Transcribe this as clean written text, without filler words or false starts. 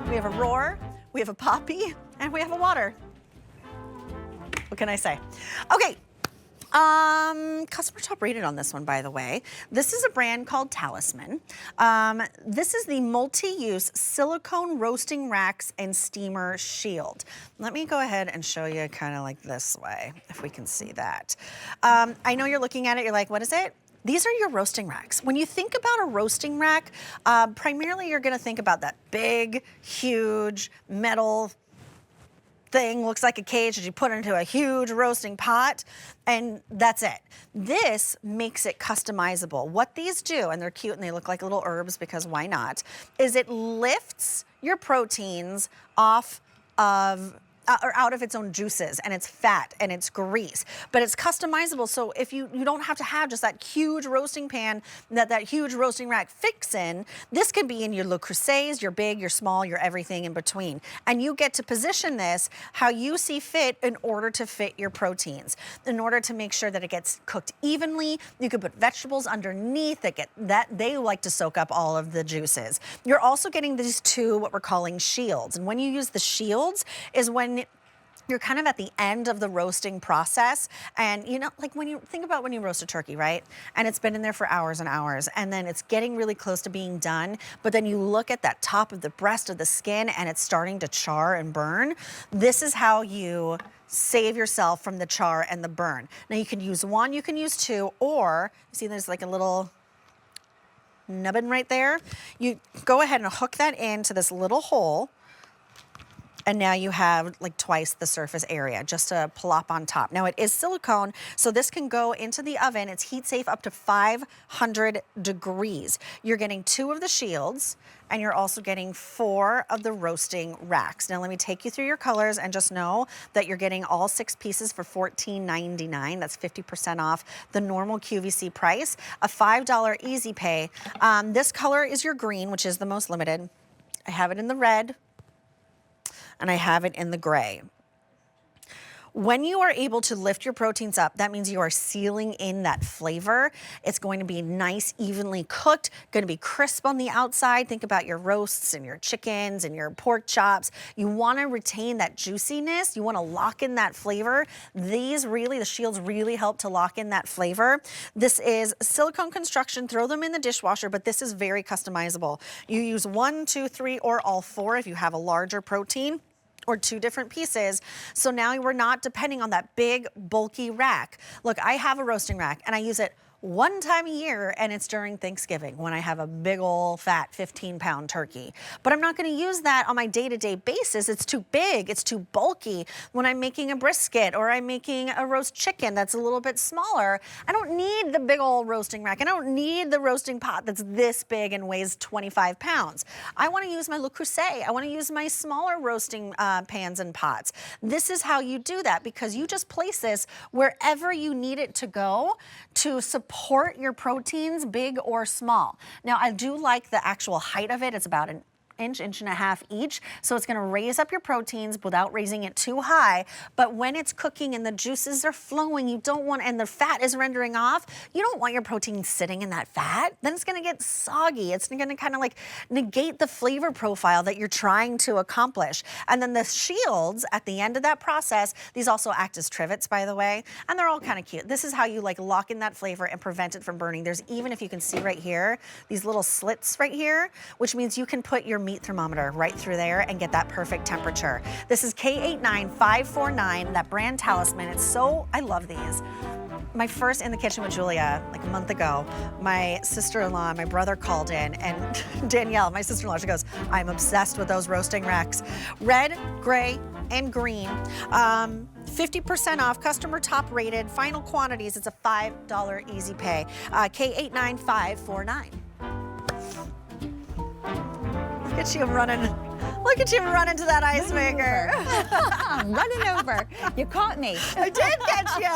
We have a roar, we have a poppy, and we have a water. What can I say? Okay. Customer top rated on this one, by the way. This is a brand called Talisman. This is the multi-use silicone roasting racks and steamer shield. Let me go ahead and show you kind of like this way, if we can see that. I know you're looking at it, you're like, what is it? These are your roasting racks. When you think about a roasting rack, primarily you're gonna think about that big, huge metal thing, looks like a cage that you put into a huge roasting pot, and that's it. This makes it customizable. What these do, and they're cute and they look like little herbs because why not, is it lifts your proteins off of or out of its own juices, and it's fat and it's grease, but it's customizable. So if you don't have to have just that huge roasting pan that huge roasting rack fits in, this can be in your Le Creuset, your big, your small, your everything in between. And you get to position this how you see fit in order to fit your proteins, in order to make sure that it gets cooked evenly. You could put vegetables underneath that they like to soak up all of the juices. You're also getting these two, what we're calling shields. And when you use the shields is when you're kind of at the end of the roasting process. And you know, like when you think about when you roast a turkey, right? And it's been in there for hours and hours, and then it's getting really close to being done, but then you look at that top of the breast of the skin and it's starting to char and burn. This is how you save yourself from the char and the burn. Now you can use one, you can use two, or you see there's like a little nubbin right there. You go ahead and hook that into this little hole, and now you have like twice the surface area just to plop on top. Now it is silicone, so this can go into the oven. It's heat safe up to 500 degrees. You're getting 2 of the shields, and you're also getting 4 of the roasting racks. Now let me take you through your colors, and just know that you're getting all 6 pieces for $14.99. That's 50% off the normal QVC price. A $5 easy pay. This color is your green, which is the most limited. I have it in the red, and I have it in the gray. When you are able to lift your proteins up, that means you are sealing in that flavor. It's going to be nice, evenly cooked, going to be crisp on the outside. Think about your roasts and your chickens and your pork chops. You want to retain that juiciness. You want to lock in that flavor. The shields really help to lock in that flavor. This is silicone construction. Throw them in the dishwasher, but this is very customizable. You use 1, 2, 3, or all 4 if you have a larger protein, or 2 different pieces. So now we're not depending on that big, bulky rack. Look, I have a roasting rack and I use it one time a year, and it's during Thanksgiving when I have a big old fat 15-pound turkey. But I'm not gonna use that on my day-to-day basis. It's too big, it's too bulky. When I'm making a brisket or I'm making a roast chicken that's a little bit smaller, I don't need the big old roasting rack. I don't need the roasting pot that's this big and weighs 25 pounds. I wanna use my Le Creuset. I wanna use my smaller roasting pans and pots. This is how you do that, because you just place this wherever you need it to go to support your proteins, big or small. Now, I do like the actual height of it. It's about an inch and a half each. So it's gonna raise up your proteins without raising it too high. But when it's cooking and the juices are flowing, you don't want, and the fat is rendering off, you don't want your protein sitting in that fat. Then it's gonna get soggy. It's gonna kind of like negate the flavor profile that you're trying to accomplish. And then the shields at the end of that process, these also act as trivets, by the way, and they're all kind of cute. This is how you like lock in that flavor and prevent it from burning. There's even, if you can see right here, these little slits right here, which means you can put your meat thermometer right through there and get that perfect temperature. This is K89549, that brand Talisman. I love these. My first In the Kitchen with Julia, like a month ago, my sister-in-law, my brother called in, and Danielle, my sister-in-law, she goes, I'm obsessed with those roasting racks. Red, gray, and green. 50% off, customer top rated, final quantities. It's a $5 easy pay. K89549. Look at you running. Look at you running to that ice maker. I'm running over. You caught me. I did catch you.